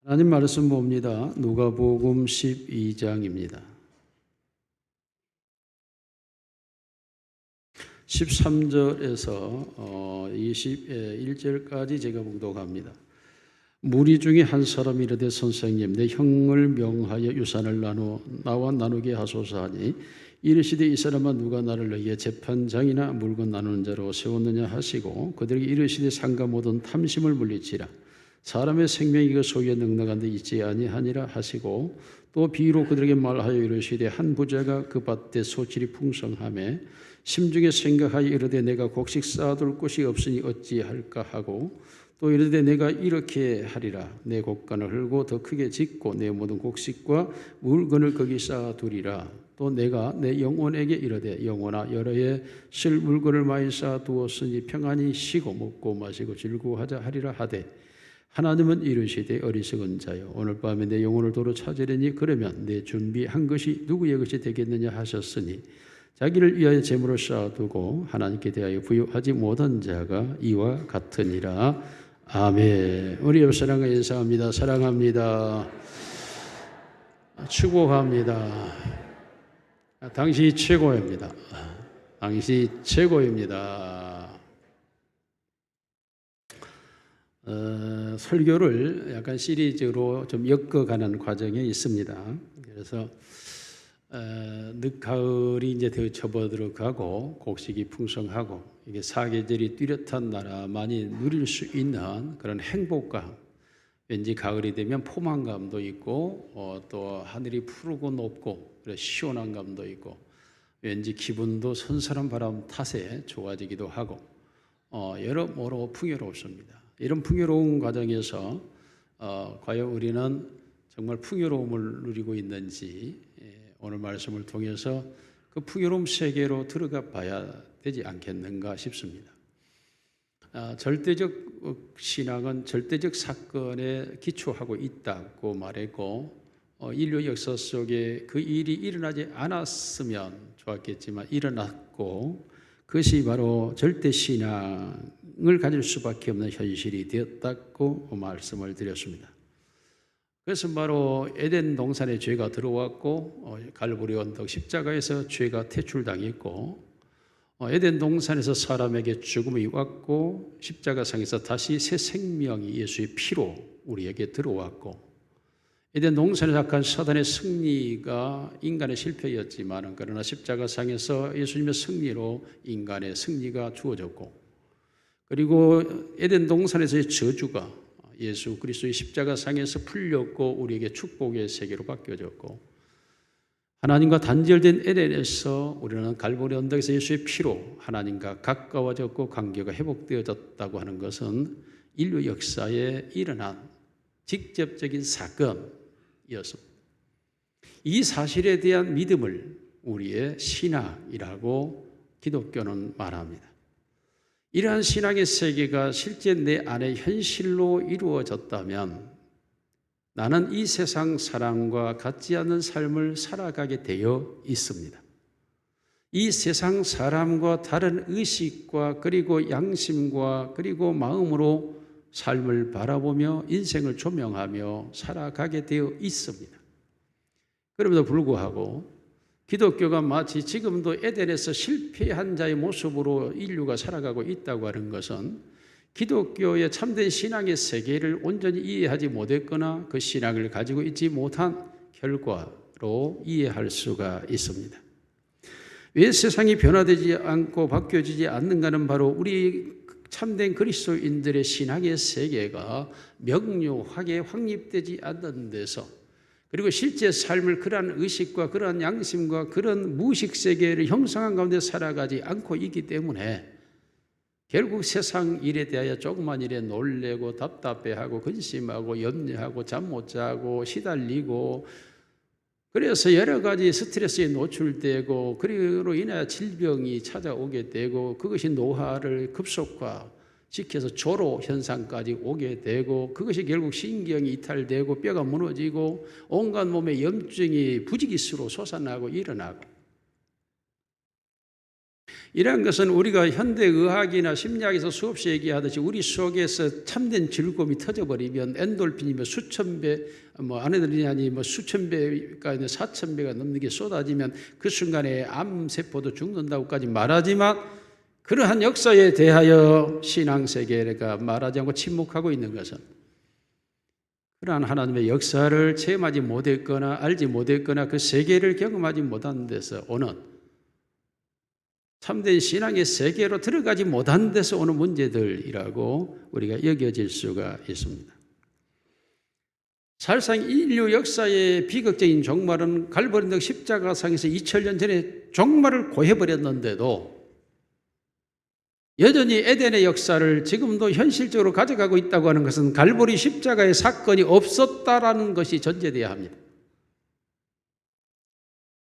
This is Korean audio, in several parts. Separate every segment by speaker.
Speaker 1: 하나님 말씀 봅니다. 누가복음 12장입니다. 13절에서 21절까지 제가 봉독합니다. 무리 중에 한 사람이 이르되 선생님, 내 형을 명하여 유산을 나와 나누게 하소서 하니, 이르시되 이 사람아 누가 나를 너희의 재판장이나 물건 나누는 자로 세웠느냐 하시고, 그들에게 이르시되 상가 모든 탐심을 물리치라. 사람의 생명이 그 소유에 넉넉한 데 있지 아니하니라 하시고, 또 비유로 그들에게 말하여 이르시되 한 부자가 그 밭에 소출이 풍성하매 심중에 생각하여 이르되 내가 곡식 쌓아둘 곳이 없으니 어찌할까 하고, 또 이르되 내가 이렇게 하리라. 내 곡간을 헐고 더 크게 짓고 내 모든 곡식과 물건을 거기 쌓아두리라. 또 내가 내 영혼에게 이르되 영혼아, 여러 해 쓸 물건을 많이 쌓아두었으니 평안히 쉬고 먹고 마시고 즐거워하자 하리라 하되, 하나님은 이르시되 어리석은 자여, 오늘 밤에 내 영혼을 도로 찾으려니 그러면 내 준비한 것이 누구의 것이 되겠느냐 하셨으니, 자기를 위하여 재물을 쌓아두고 하나님께 대하여 부유하지 못한 자가 이와 같으니라. 아멘. 우리 옆 사람과 인사합니다. 사랑합니다. 축복합니다. 당신이 최고입니다. 당신이 최고입니다. 설교를 약간 시리즈로 좀 엮어가는 과정에 있습니다. 그래서 늦가을이 이제 더 접어들어가고 곡식이 풍성하고 이게 사계절이 뚜렷한 나라만이 누릴 수 있는 그런 행복감, 왠지 가을이 되면 포만감도 있고 또 하늘이 푸르고 높고 시원한 감도 있고, 왠지 기분도 선선한 바람 탓에 좋아지기도 하고 여러모로 풍요롭습니다. 이런 풍요로운 과정에서 과연 우리는 정말 풍요로움을 누리고 있는지 오늘 말씀을 통해서 그 풍요로움 세계로 들어가 봐야 되지 않겠는가 싶습니다. 절대적 신앙은 절대적 사건에 기초하고 있다고 말했고, 인류 역사 속에 그 일이 일어나지 않았으면 좋았겠지만 일어났고, 그것이 바로 절대 신앙을 가질 수밖에 없는 현실이 되었다고 말씀을 드렸습니다. 그것은 바로 에덴 동산에 죄가 들어왔고, 갈보리 언덕 십자가에서 죄가 퇴출당했고, 에덴 동산에서 사람에게 죽음이 왔고, 십자가상에서 다시 새 생명이 예수의 피로 우리에게 들어왔고, 에덴 동산에서 악한 사단의 승리가 인간의 실패였지만, 그러나 십자가상에서 예수님의 승리로 인간의 승리가 주어졌고, 그리고 에덴 동산에서의 저주가 예수 그리스도의 십자가상에서 풀렸고 우리에게 축복의 세계로 바뀌어졌고, 하나님과 단절된 에덴에서 우리는 갈보리 언덕에서 예수의 피로 하나님과 가까워졌고 관계가 회복되어졌다고 하는 것은 인류 역사에 일어난 직접적인 사건이었습니다. 이 사실에 대한 믿음을 우리의 신앙이라고 기독교는 말합니다. 이러한 신앙의 세계가 실제 내 안에 현실로 이루어졌다면 나는 이 세상 사람과 같지 않은 삶을 살아가게 되어 있습니다. 이 세상 사람과 다른 의식과 그리고 양심과 그리고 마음으로 삶을 바라보며 인생을 조명하며 살아가게 되어 있습니다. 그럼에도 불구하고 기독교가 마치 지금도 에덴에서 실패한 자의 모습으로 인류가 살아가고 있다고 하는 것은 기독교의 참된 신앙의 세계를 온전히 이해하지 못했거나 그 신앙을 가지고 있지 못한 결과로 이해할 수가 있습니다. 왜 세상이 변화되지 않고 바뀌어지지 않는가는 바로 우리 참된 그리스도인들의 신앙의 세계가 명료하게 확립되지 않는 데서, 그리고 실제 삶을 그러한 의식과 그러한 양심과 그런 무의식 세계를 형성한 가운데 살아가지 않고 있기 때문에 결국 세상 일에 대하여 조그만 일에 놀래고 답답해하고 근심하고 염려하고 잠 못 자고 시달리고, 그래서 여러 가지 스트레스에 노출되고 그로 인하여 질병이 찾아오게 되고, 그것이 노화를 급속화시켜서 조로 현상까지 오게 되고, 그것이 결국 신경이 이탈되고 뼈가 무너지고 온갖 몸의 염증이 부지기수로 솟아나고 일어나고, 이러한 것은 우리가 현대의학이나 심리학에서 수없이 얘기하듯이 우리 속에서 참된 즐거움이 터져버리면 엔돌핀이 수천 배, 아내들이 수천 배가 아니라 4천 배가 넘는 게 쏟아지면 그 순간에 암세포도 죽는다고까지 말하지만 그러한 역사에 대하여 신앙세계가 말하지 않고 침묵하고 있는 것은 그러한 하나님의 역사를 체험하지 못했거나 알지 못했거나 그 세계를 경험하지 못한 데서 오는 참된 신앙의 세계로 들어가지 못한 데서 오는 문제들이라고 우리가 여겨질 수가 있습니다. 사실상 인류 역사의 비극적인 종말은 갈보리 언덕 십자가상에서 2000년 전에 종말을 고해버렸는데도 여전히 에덴의 역사를 지금도 현실적으로 가져가고 있다고 하는 것은 갈보리 십자가의 사건이 없었다라는 것이 전제되어야 합니다.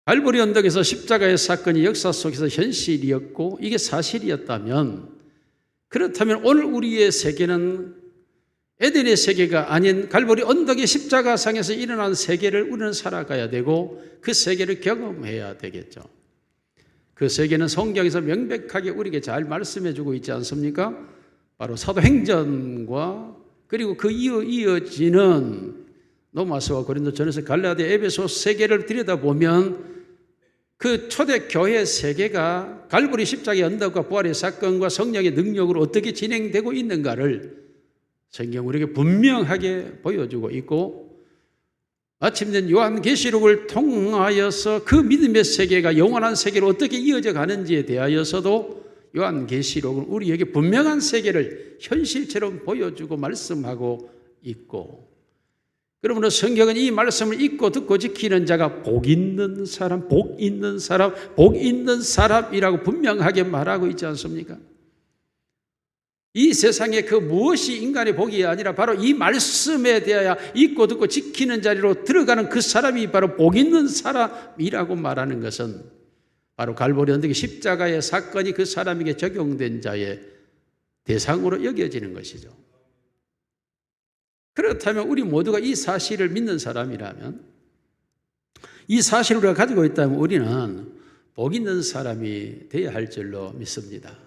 Speaker 1: 갈보리 언덕에서 십자가의 사건이 역사 속에서 현실이었고 이게 사실이었다면 그렇다면 오늘 우리의 세계는 에덴의 세계가 아닌 갈보리 언덕의 십자가상에서 일어난 세계를 우리는 살아가야 되고 그 세계를 경험해야 되겠죠. 그 세계는 성경에서 명백하게 우리에게 잘 말씀해 주고 있지 않습니까? 바로 사도행전과 그리고 그 이어지는 로마서와 고린도전에서 갈라디아, 에베소 세계를 들여다보면 그 초대교회 세계가 갈보리 십자가의 언덕과 부활의 사건과 성령의 능력으로 어떻게 진행되고 있는가를 성경 우리에게 분명하게 보여주고 있고 마침내 요한계시록을 통하여서 그 믿음의 세계가 영원한 세계로 어떻게 이어져 가는지에 대하여서도 요한계시록은 우리에게 분명한 세계를 현실처럼 보여주고 말씀하고 있고 그러므로 성경은 이 말씀을 읽고 듣고 지키는 자가 복 있는 사람, 복 있는 사람, 복 있는 사람이라고 분명하게 말하고 있지 않습니까? 이 세상에 그 무엇이 인간의 복이 아니라 바로 이 말씀에 대하여 읽고 듣고 지키는 자리로 들어가는 그 사람이 바로 복 있는 사람이라고 말하는 것은 바로 갈보리 언덕의 십자가의 사건이 그 사람에게 적용된 자의 대상으로 여겨지는 것이죠. 그렇다면 우리 모두가 이 사실을 믿는 사람이라면 이 사실을 우리가 가지고 있다면 우리는 복 있는 사람이 되어야 할 줄로 믿습니다.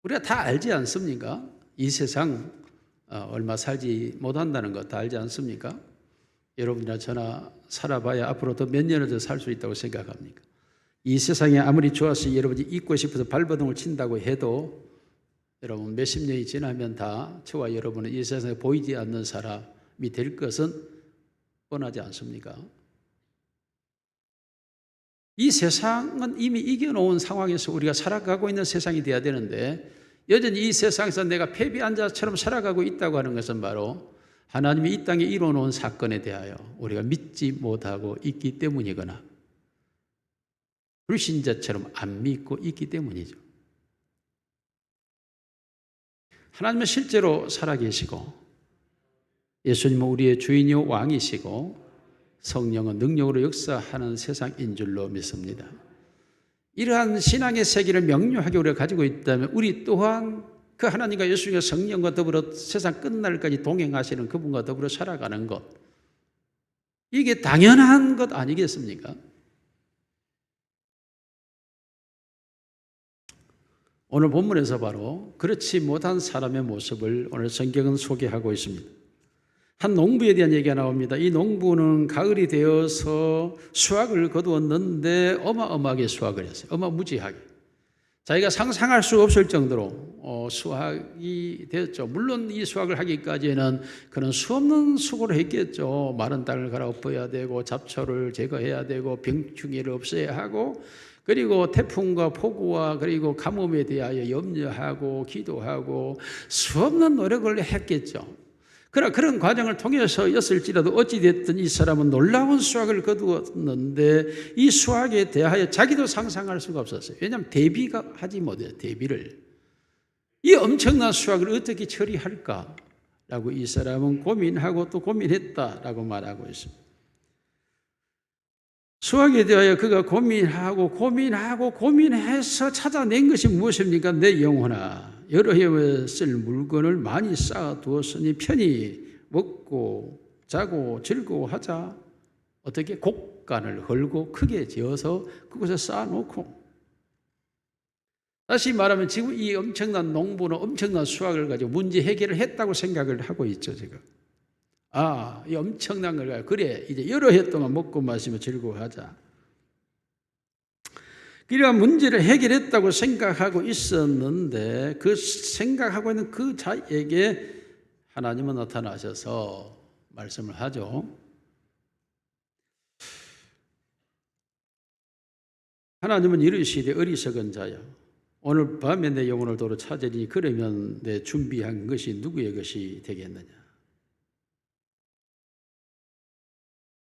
Speaker 1: 우리가 다 알지 않습니까? 이 세상 얼마 살지 못한다는 거 다 알지 않습니까? 여러분이나 저나 살아봐야 앞으로 더 몇 년을 더 살 수 있다고 생각합니까? 이 세상에 아무리 좋아서 여러분이 잊고 싶어서 발버둥을 친다고 해도 여러분 몇십 년이 지나면 다 저와 여러분은 이 세상에 보이지 않는 사람이 될 것은 뻔하지 않습니까? 이 세상은 이미 이겨놓은 상황에서 우리가 살아가고 있는 세상이 되어야 되는데 여전히 이 세상에서 내가 패배한 자처럼 살아가고 있다고 하는 것은 바로 하나님이 이 땅에 이뤄놓은 사건에 대하여 우리가 믿지 못하고 있기 때문이거나 불신자처럼 안 믿고 있기 때문이죠. 하나님은 실제로 살아계시고 예수님은 우리의 주인이요 왕이시고 성령은 능력으로 역사하는 세상인 줄로 믿습니다. 이러한 신앙의 세계를 명료하게 우리가 가지고 있다면 우리 또한 그 하나님과 예수님과 성령과 더불어 세상 끝날까지 동행하시는 그분과 더불어 살아가는 것 이게 당연한 것 아니겠습니까? 오늘 본문에서 바로 그렇지 못한 사람의 모습을 오늘 성경은 소개하고 있습니다. 한 농부에 대한 얘기가 나옵니다. 이 농부는 가을이 되어서 수확을 거두었는데 어마어마하게 수확을 했어요. 어마무지하게. 자기가 상상할 수 없을 정도로 수확이 되었죠. 물론 이 수확을 하기까지는 그는 수없는 수고를 했겠죠. 마른 땅을 갈아엎어야 되고 잡초를 제거해야 되고 병충해를 없애야 하고 그리고 태풍과 폭우와 그리고 가뭄에 대하여 염려하고 기도하고 수없는 노력을 했겠죠. 그러나 그런 과정을 통해서였을지라도 어찌됐든 이 사람은 놀라운 수확을 거두었는데 이 수확에 대하여 자기도 상상할 수가 없었어요. 왜냐하면 대비가 하지 못해요. 대비를. 이 엄청난 수확을 어떻게 처리할까라고 이 사람은 고민하고 또 고민했다라고 말하고 있습니다. 수확에 대하여 그가 고민해서 찾아낸 것이 무엇입니까? 내 영혼아 여러 해에 쓸 물건을 많이 쌓아두었으니 편히 먹고 자고 즐거워하자. 어떻게 곡간을 헐고 크게 지어서 그곳에 쌓아놓고 다시 말하면 지금 이 엄청난 농부는 엄청난 수확을 가지고 문제 해결을 했다고 생각을 하고 있죠, 지금. 이 엄청난 걸 가지고 그래 이제 여러 해 동안 먹고 마시며 즐거워하자. 그러니까 문제를 해결했다고 생각하고 있었는데 그 생각하고 있는 그 자에게 하나님은 나타나셔서 말씀을 하죠. 하나님은 이르시되 어리석은 자여, 오늘 밤에 내 영혼을 도로 찾으리니 그러면 내 준비한 것이 누구의 것이 되겠느냐.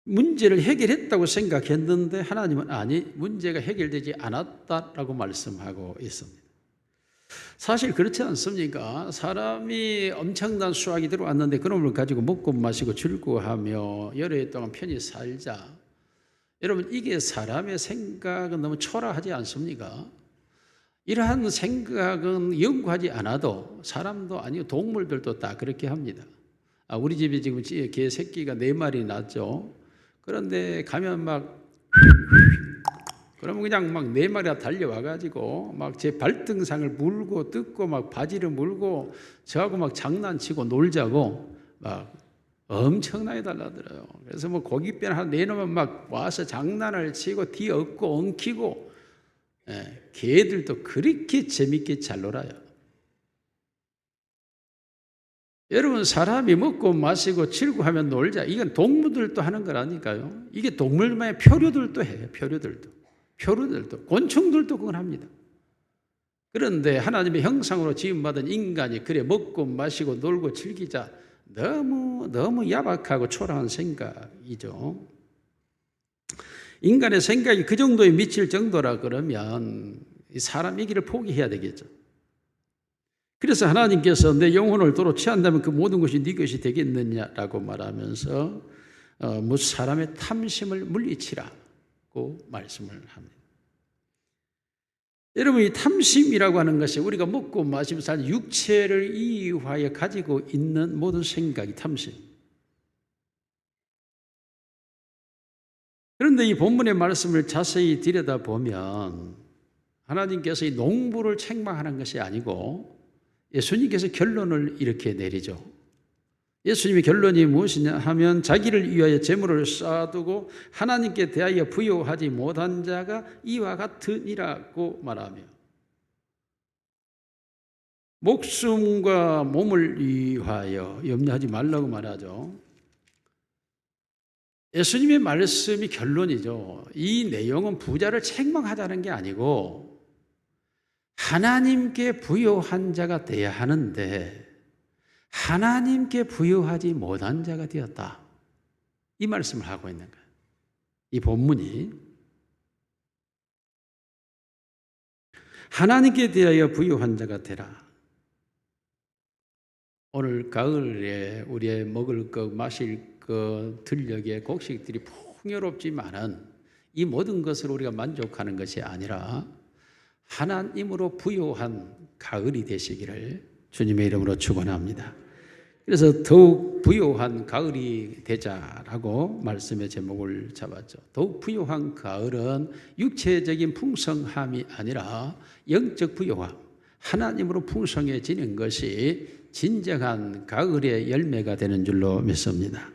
Speaker 1: 문제를 해결했다고 생각했는데 하나님은 아니, 문제가 해결되지 않았다라고 말씀하고 있습니다. 사실 그렇지 않습니까? 사람이 엄청난 수확이 들어왔는데 그놈을 가지고 먹고 마시고 즐거워하며 여러 해 동안 편히 살자. 여러분, 이게 사람의 생각은 너무 초라하지 않습니까? 이러한 생각은 연구하지 않아도 사람도 아니고 동물들도 다 그렇게 합니다. 우리 집에 지금 개 새끼가 4마리 낳았죠. 그런데 가면 그러면 그냥 4마리가 달려와가지고 제 발등상을 물고 뜯고 바지를 물고 저하고 장난치고 놀자고 엄청나게 달라들어요. 그래서 고깃배 하나 내놓으면 와서 장난을 치고 뒤엎고 엉키고, 개들도 그렇게 재밌게 잘 놀아요. 여러분, 사람이 먹고 마시고 즐거워하면 놀자. 이건 동물들도 하는 거라니까요. 이게 동물만의 표류들도 해요. 표류들도 곤충들도 그걸 합니다. 그런데 하나님의 형상으로 지음받은 인간이 그래 먹고 마시고 놀고 즐기자. 너무 야박하고 초라한 생각이죠. 인간의 생각이 그 정도에 미칠 정도라 그러면 사람 이 길을 포기해야 되겠죠. 그래서 하나님께서 내 영혼을 도로 취한다면 그 모든 것이 네 것이 되겠느냐라고 말하면서 사람의 탐심을 물리치라고 말씀을 합니다. 여러분, 이 탐심이라고 하는 것이 우리가 먹고 마시면서 육체를 이유하여 가지고 있는 모든 생각이 탐심. 그런데 이 본문의 말씀을 자세히 들여다보면 하나님께서 이 농부를 책망하는 것이 아니고 예수님께서 결론을 이렇게 내리죠. 예수님의 결론이 무엇이냐 하면 자기를 위하여 재물을 쌓아두고 하나님께 대하여 부여하지 못한 자가 이와 같으니라고 말하며 목숨과 몸을 위하여 염려하지 말라고 말하죠. 예수님의 말씀이 결론이죠. 이 내용은 부자를 책망하자는 게 아니고 하나님께 부여한 자가 돼야 하는데 하나님께 부여하지 못한 자가 되었다. 이 말씀을 하고 있는 거예요. 이 본문이 하나님께 대하여 부여한 자가 되라. 오늘 가을에 우리의 먹을 것, 마실 것, 들녘의 곡식들이 풍요롭지만은 이 모든 것을 우리가 만족하는 것이 아니라 하나님으로 부여한 가을이 되시기를 주님의 이름으로 축원합니다. 그래서 더욱 부요한 가을이 되자라고 말씀의 제목을 잡았죠. 더욱 부요한 가을은 육체적인 풍성함이 아니라 영적 부요함, 하나님으로 풍성해지는 것이 진정한 가을의 열매가 되는 줄로 믿습니다.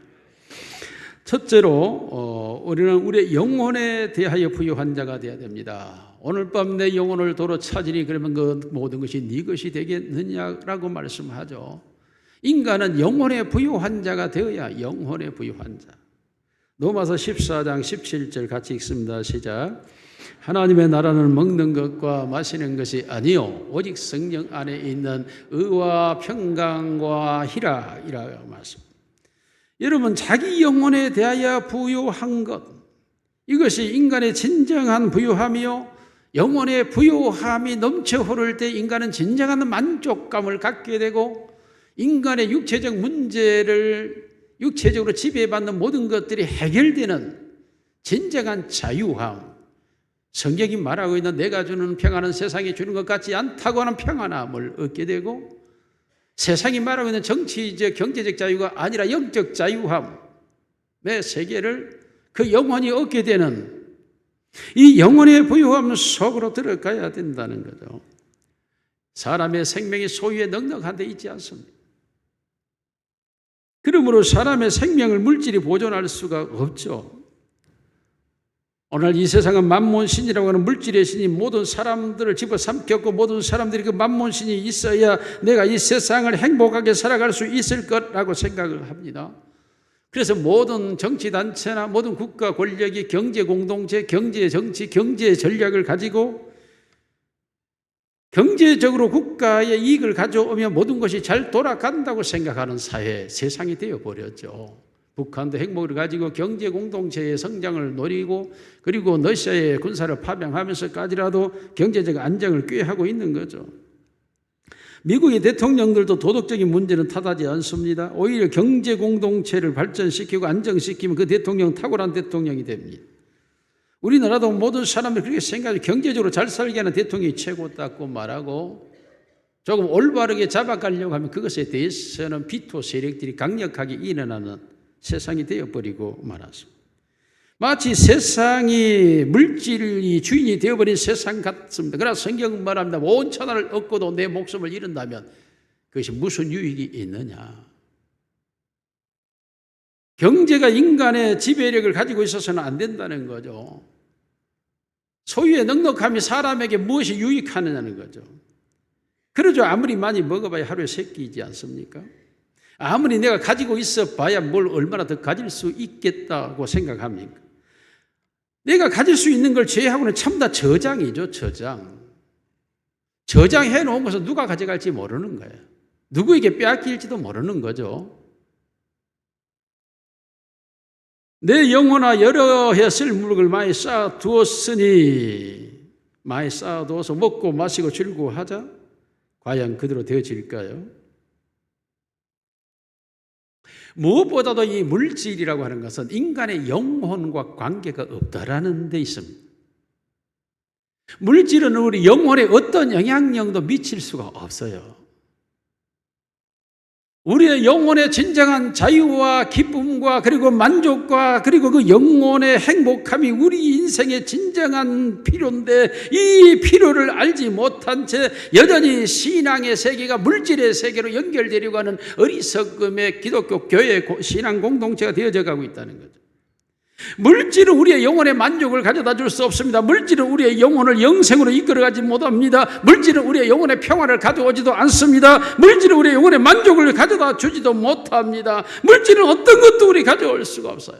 Speaker 1: 첫째로 우리는 우리의 영혼에 대하여 부요한 자가 되어야 됩니다. 오늘 밤 내 영혼을 도로 찾으니 그러면 그 모든 것이 네 것이 되겠느냐라고 말씀하죠. 인간은 영혼에 부요한 자가 되어야 영혼에 부요한 자. 로마서 14장 17절 같이 읽습니다. 시작. 하나님의 나라는 먹는 것과 마시는 것이 아니요 오직 성령 안에 있는 의와 평강과 희락이라고 말씀. 여러분, 자기 영혼에 대하여 부요한 것, 이것이 인간의 진정한 부요함이요 영혼의 부요함이 넘쳐 흐를 때 인간은 진정한 만족감을 갖게 되고 인간의 육체적 문제를 육체적으로 지배받는 모든 것들이 해결되는 진정한 자유함, 성경이 말하고 있는 내가 주는 평안은 세상이 주는 것 같지 않다고 하는 평안함을 얻게 되고 세상이 말하고 있는 정치적, 경제적 자유가 아니라 영적 자유함의 세계를 그 영혼이 얻게 되는 이 영혼의 부유함 속으로 들어가야 된다는 거죠. 사람의 생명이 소유에 넉넉한 데 있지 않습니다. 그러므로 사람의 생명을 물질이 보존할 수가 없죠. 오늘 이 세상은 만몬신이라고 하는 물질의 신이 모든 사람들을 집어삼켰고 모든 사람들이 그 만몬신이 있어야 내가 이 세상을 행복하게 살아갈 수 있을 거라고 생각을 합니다. 그래서 모든 정치단체나 모든 국가 권력이 경제 공동체, 경제 정치, 경제 전략을 가지고 경제적으로 국가의 이익을 가져오면 모든 것이 잘 돌아간다고 생각하는 사회, 세상이 되어버렸죠. 북한도 핵무기를 가지고 경제 공동체의 성장을 노리고 그리고 러시아의 군사를 파병하면서까지라도 경제적 안정을 꾀하고 있는 거죠. 미국의 대통령들도 도덕적인 문제는 탓하지 않습니다. 오히려 경제 공동체를 발전시키고 안정시키면 그 대통령은 탁월한 대통령이 됩니다. 우리나라도 모든 사람들이 그렇게 생각하죠. 경제적으로 잘 살게 하는 대통령이 최고다고 말하고 조금 올바르게 잡아가려고 하면 그것에 대해서는 비토 세력들이 강력하게 일어나는 세상이 되어버리고 말았습니다. 마치 세상이 물질이 주인이 되어버린 세상 같습니다. 그러나 성경은 말합니다. 온 천하를 얻고도 내 목숨을 잃는다면 그것이 무슨 유익이 있느냐. 경제가 인간의 지배력을 가지고 있어서는 안 된다는 거죠. 소유의 넉넉함이 사람에게 무엇이 유익하느냐는 거죠. 그러죠. 아무리 많이 먹어봐야 하루에 3끼이지 않습니까? 아무리 내가 가지고 있어 봐야 뭘 얼마나 더 가질 수 있겠다고 생각합니까? 내가 가질 수 있는 걸 제외하고는 전부 다 저장이죠. 저장해 놓은 것은 누가 가져갈지 모르는 거예요. 누구에게 빼앗길지도 모르는 거죠. 내 영혼아 여러 해 쓸 물을 많이 쌓아두었으니 많이 쌓아두어서 먹고 마시고 즐거워하자. 과연 그대로 되어질까요? 무엇보다도 이 물질이라고 하는 것은 인간의 영혼과 관계가 없다라는 데 있습니다. 물질은 우리 영혼에 어떤 영향력도 미칠 수가 없어요. 우리의 영혼의 진정한 자유와 기쁨과 그리고 만족과 그리고 그 영혼의 행복함이 우리 인생의 진정한 필요인데 이 필요를 알지 못한 채 여전히 신앙의 세계가 물질의 세계로 연결되려고 하는 어리석음의 기독교 교회 신앙 공동체가 되어져 가고 있다는 거죠. 물질은 우리의 영혼의 만족을 가져다 줄 수 없습니다. 물질은 우리의 영혼을 영생으로 이끌어가지 못합니다. 물질은 우리의 영혼의 평화를 가져오지도 않습니다. 물질은 우리의 영혼의 만족을 가져다 주지도 못합니다. 물질은 어떤 것도 우리 가져올 수가 없어요.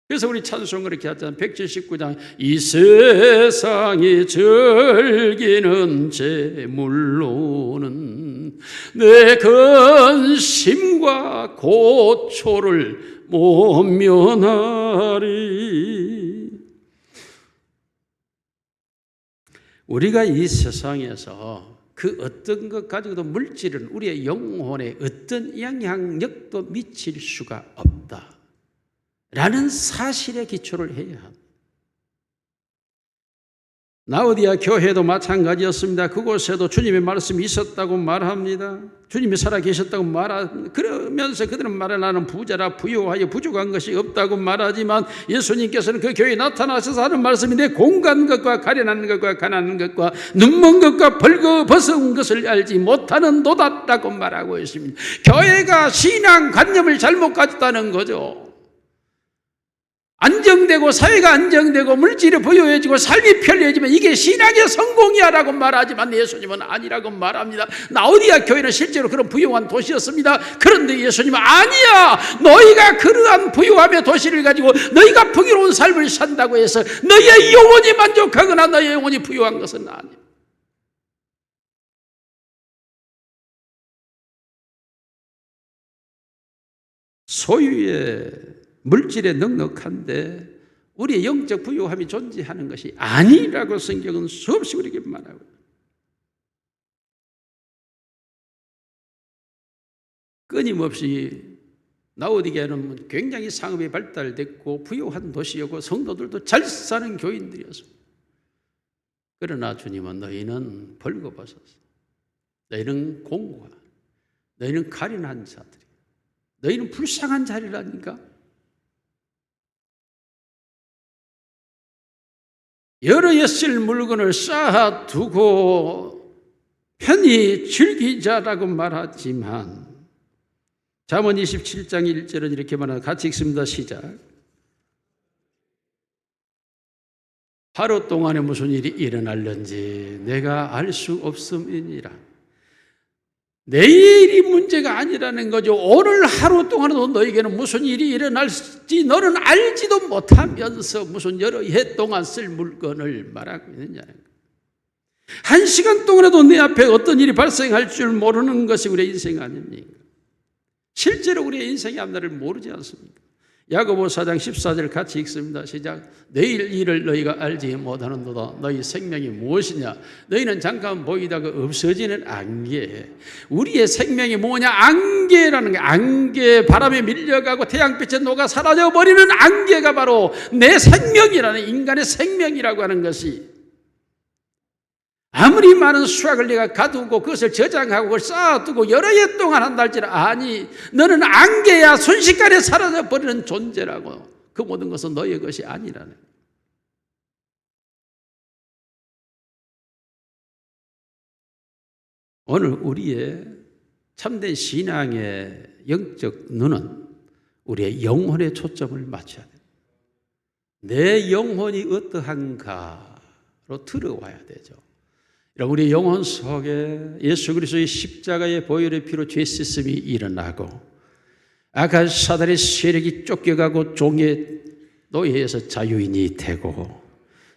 Speaker 1: 그래서 우리 찬송을 이렇게 하잖아요. 179장 이 세상이 즐기는 재물로는 내 근심과 고초를 못 면하리. 우리가 이 세상에서 그 어떤 것 가지고도 물질은 우리의 영혼에 어떤 영향력도 미칠 수가 없다 라는 사실에 기초를 해야 합니다. 라오디아 교회도 마찬가지였습니다. 그곳에도 주님의 말씀이 있었다고 말합니다. 주님이 살아계셨다고 말합니다. 그러면서 그들은 말을 나는 부자라 부유하여 부족한 것이 없다고 말하지만 예수님께서는 그 교회에 나타나셔서 하는 말씀이 내 공간 것과 가련한 것과 가난한 것과 눈먼 것과 벌거벗은 것을 알지 못하는 노다라고 말하고 있습니다. 교회가 신앙관념을 잘못 가졌다는 거죠. 안정되고 사회가 안정되고 물질이 부유해지고 삶이 편리해지면 이게 신앙의 성공이야 라고 말하지만 예수님은 아니라고 말합니다. 라오디아 교회는 실제로 그런 부유한 도시였습니다. 그런데 예수님은 아니야, 너희가 그러한 부유함의 도시를 가지고 너희가 풍요로운 삶을 산다고 해서 너희의 영혼이 만족하거나 너희의 영혼이 부유한 것은 아니야. 소유의 물질에 넉넉한데 우리의 영적 부유함이 존재하는 것이 아니라고 성경은 수없이 우리에게 말하고, 끊임없이 라오디게아는 굉장히 상업이 발달됐고 부유한 도시였고 성도들도 잘 사는 교인들이었습니다. 그러나 주님은 너희는 벌거벗었어, 너희는 공고한, 너희는 가련한 자들이, 너희는 불쌍한 자리라니까. 여러 해 쓸 물건을 쌓아두고 편히 즐기자라고 말하지만 잠언 27장 1절은 이렇게 말합니다. 같이 읽습니다. 시작. 하루 동안에 무슨 일이 일어날는지 내가 알 수 없음이니라. 내일이 문제가 아니라는 거죠. 오늘 하루 동안에도 너에게는 무슨 일이 일어날지 너는 알지도 못하면서 무슨 여러 해 동안 쓸 물건을 말하고 있느냐는 거예요. 한 시간 동안에도 내 앞에 어떤 일이 발생할 줄 모르는 것이 우리의 인생 아닙니까? 실제로 우리의 인생의 앞날을 모르지 않습니까? 야고보 4장 14절 같이 읽습니다. 시작. 내일 일을 너희가 알지 못하는도다. 너희 생명이 무엇이냐? 너희는 잠깐 보이다가 없어지는 안개. 우리의 생명이 뭐냐? 안개라는 게, 안개, 바람에 밀려가고 태양빛에 녹아 사라져버리는 안개가 바로 내 생명이라는, 인간의 생명이라고 하는 것이, 아무리 많은 수확을 내가 가두고 그것을 저장하고 그걸 쌓아두고 여러 해 동안 한다 할지라, 아니 너는 안개야. 순식간에 사라져버리는 존재라고. 그 모든 것은 너의 것이 아니라는. 오늘 우리의 참된 신앙의 영적 눈은 우리의 영혼에 초점을 맞춰야 돼요. 내 영혼이 어떠한가로 들어와야 되죠. 우리 영혼 속에 예수 그리스도의 십자가의 보혈의 피로 죄 씻음이 일어나고 악한 사단의 세력이 쫓겨가고 종의 노예에서 자유인이 되고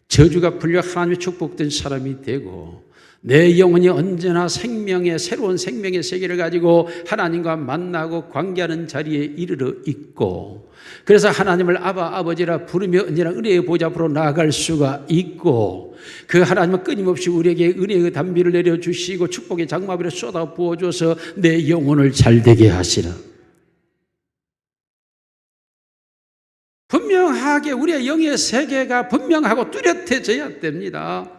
Speaker 1: 저주가 풀려 하나님의 축복된 사람이 되고 내 영혼이 언제나 생명의, 새로운 생명의 세계를 가지고 하나님과 만나고 관계하는 자리에 이르러 있고, 그래서 하나님을 아바, 아버지라 부르며 언제나 은혜의 보좌 앞으로 나아갈 수가 있고, 그 하나님은 끊임없이 우리에게 은혜의 담비를 내려주시고 축복의 장마비를 쏟아 부어줘서 내 영혼을 잘되게 하시라. 분명하게 우리의 영의 세계가 분명하고 뚜렷해져야 됩니다.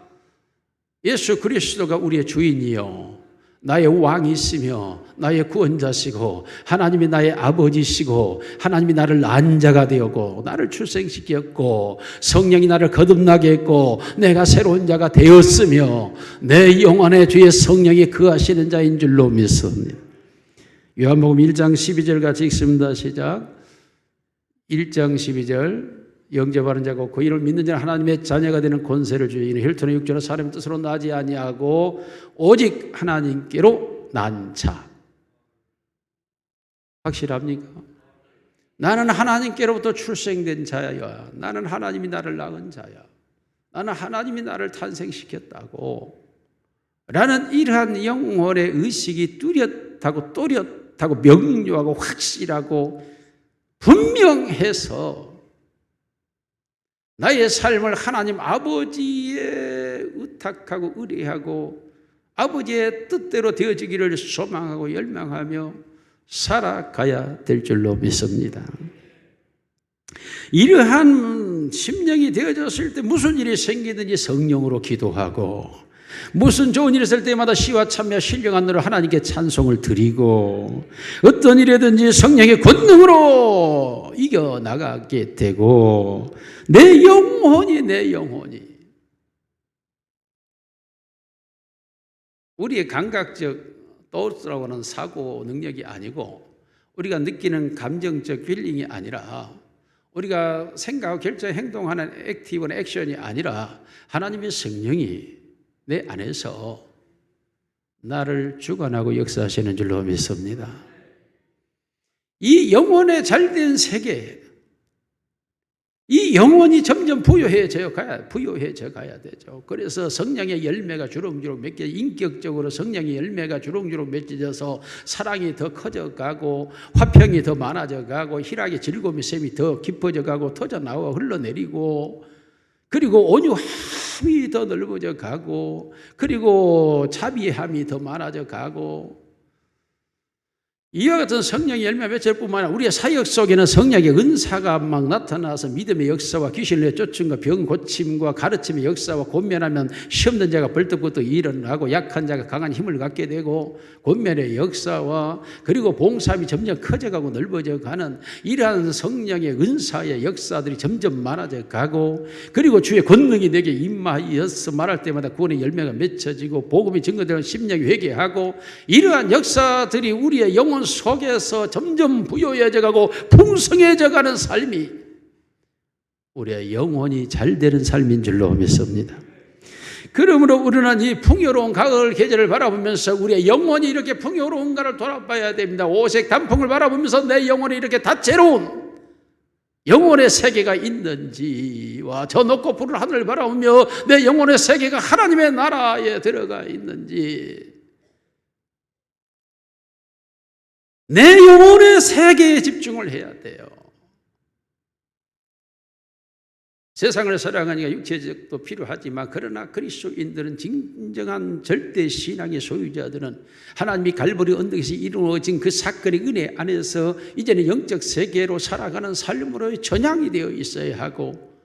Speaker 1: 예수 그리스도가 우리의 주인이요 나의 왕이시며 나의 구원자시고 하나님이 나의 아버지시고 하나님이 나를 낳은 자가 되었고 나를 출생시켰고 성령이 나를 거듭나게 했고 내가 새로운 자가 되었으며 내 영혼에 주의 성령이 거하시는 자인 줄로 믿습니다. 요한복음 1장 12절 같이 읽습니다. 시작. 1장 12절. 영접하는 자고 그 이를 믿는 자는 하나님의 자녀가 되는 권세를 주여. 이는 혈통의 육체는 사람의 뜻으로 나지 아니하고 오직 하나님께로 난 자. 확실합니까? 나는 하나님께로부터 출생된 자야. 나는 하나님이 나를 낳은 자야. 나는 하나님이 나를 탄생시켰다고 라는 이러한 영혼의 의식이 뚜렷하고 또렷하고 명료하고 확실하고 분명해서 나의 삶을 하나님 아버지의 의탁하고 의뢰하고 아버지의 뜻대로 되어지기를 소망하고 열망하며 살아가야 될 줄로 믿습니다. 이러한 심령이 되어졌을 때 무슨 일이 생기든지 성령으로 기도하고 무슨 좋은 일이 있을 때마다 시와 참여 신령한 너를 하나님께 찬송을 드리고 어떤 일이든지 성령의 권능으로 이겨나가게 되고 내 영혼이 우리의 감각적 또스라고 하는 사고 능력이 아니고 우리가 느끼는 감정적 필링이 아니라 우리가 생각하고 결정 행동하는 액티브나 액션이 아니라 하나님의 성령이 내 안에서 나를 주관하고 역사하시는 줄로 믿습니다. 이 영혼의 잘된 세계, 이 영혼이 점점 부여해져 가야 되죠. 그래서 성령의 열매가 주렁주렁 맺겨 인격적으로 성령의 열매가 주렁주렁 맺혀져서 사랑이 더 커져가고 화평이 더 많아져가고 희락의 즐거움의 샘이 더 깊어져가고 터져나와 흘러내리고 그리고 온유함이 더 넓어져 가고 그리고 자비함이 더 많아져 가고 이와 같은 성령의 열매 맺을뿐만 아니라 우리의 사역 속에는 성령의 은사가 막 나타나서 믿음의 역사와 귀신을 내쫓음과 병 고침과 가르침의 역사와 권면하면 시험된 자가 벌떡벌떡 일어나고 약한 자가 강한 힘을 갖게 되고 권면의 역사와 그리고 봉사함이 점점 커져가고 넓어져 가는 이러한 성령의 은사의 역사들이 점점 많아져 가고 그리고 주의 권능이 내게 임하여서 말할 때마다 구원의 열매가 맺혀지고 복음이 증거되는 심령이 회개하고 이러한 역사들이 우리의 영혼 속에서 점점 부요해져 가고 풍성해져 가는 삶이 우리의 영혼이 잘 되는 삶인 줄로 믿습니다. 그러므로 우리는 이 풍요로운 가을 계절을 바라보면서 우리의 영혼이 이렇게 풍요로운가를 돌아봐야 됩니다. 오색 단풍을 바라보면서 내 영혼이 이렇게 다채로운 영혼의 세계가 있는지와 저 높고 푸른 하늘을 바라보며 내 영혼의 세계가 하나님의 나라에 들어가 있는지 내 영혼의 세계에 집중을 해야 돼요. 세상을 사랑하니까 육체적도 필요하지만 그러나 그리스도인들은 진정한 절대 신앙의 소유자들은 하나님이 갈보리 언덕에서 이루어진 그 사건의 은혜 안에서 이제는 영적 세계로 살아가는 삶으로 전향이 되어 있어야 하고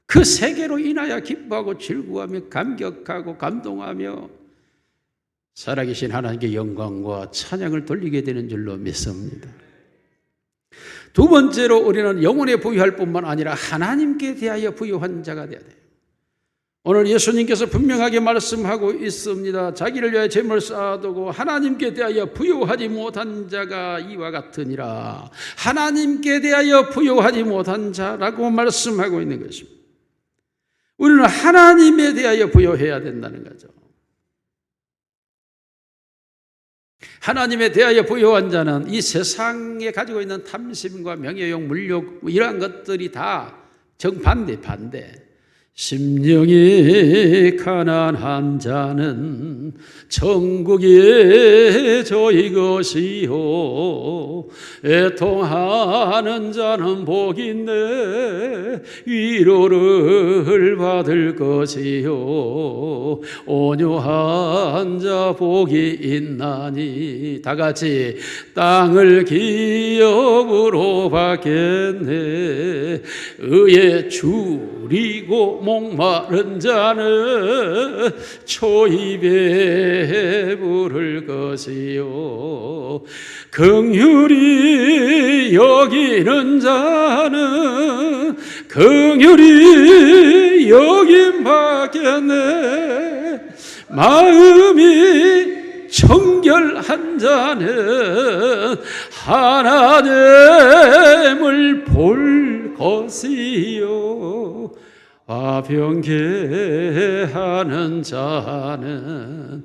Speaker 1: 그 세계로 인하여 기뻐하고 즐거워하며 감격하고 감동하며 살아계신 하나님께 영광과 찬양을 돌리게 되는 줄로 믿습니다. 두 번째로 우리는 영혼에 부유할 뿐만 아니라 하나님께 대하여 부유한 자가 되어야 돼요. 오늘 예수님께서 분명하게 말씀하고 있습니다. 자기를 위하여 재물을 쌓아두고 하나님께 대하여 부유하지 못한 자가 이와 같으니라. 하나님께 대하여 부유하지 못한 자라고 말씀하고 있는 것입니다. 우리는 하나님에 대하여 부유해야 된다는 거죠. 하나님에 대하여 부유한 자는 이 세상에 가지고 있는 탐심과 명예욕, 물욕 이러한 것들이 다 정반대 심령이 가난한 자는 천국이 저희 것이요 애통하는 자는 복인데 위로를 받을 것이요 온유한 자 복이 있나니 다 같이 땅을 기업으로 받겠네 의에 줄이고 목마른 자는 초입에 부를 것이요 긍휼히 여기는 자는 긍휼히 여김 받겠네 마음이 청결한 자는 하나님을 볼 것이요 화평케하는 자는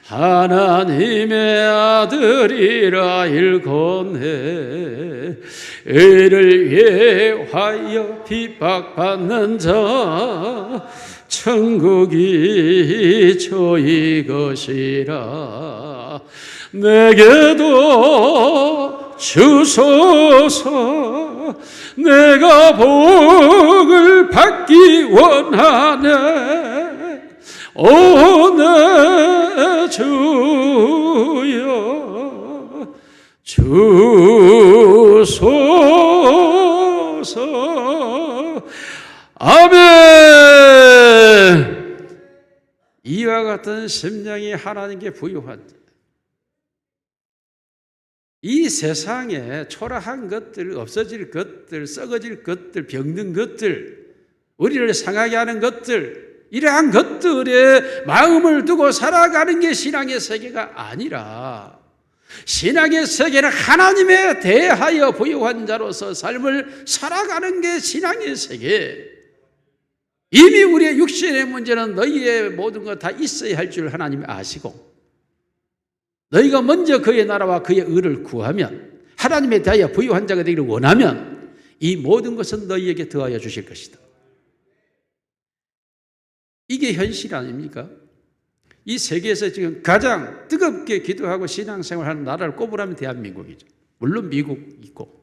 Speaker 1: 하나님의 아들이라 일컫네 의를 위하여 핍박받는 자 천국이 저희 것이라 내게도 주소서 내가 복을 받기 원하네 오 내 주여 주소서 아멘. 이와 같은 심령이 하나님께 부유한 자 이 세상에 초라한 것들, 없어질 것들, 썩어질 것들, 병든 것들, 우리를 상하게 하는 것들 이러한 것들에 마음을 두고 살아가는 게 신앙의 세계가 아니라 신앙의 세계는 하나님에 대하여 부유한 자로서 삶을 살아가는 게 신앙의 세계. 이미 우리의 육신의 문제는 너희의 모든 것 다 있어야 할 줄 하나님이 아시고 너희가 먼저 그의 나라와 그의 의를 구하면 하나님에 대하여 부유한 자가 되기를 원하면 이 모든 것은 너희에게 더하여 주실 것이다. 이게 현실 아닙니까? 이 세계에서 지금 가장 뜨겁게 기도하고 신앙생활하는 나라를 꼽으라면 대한민국이죠. 물론 미국 있고.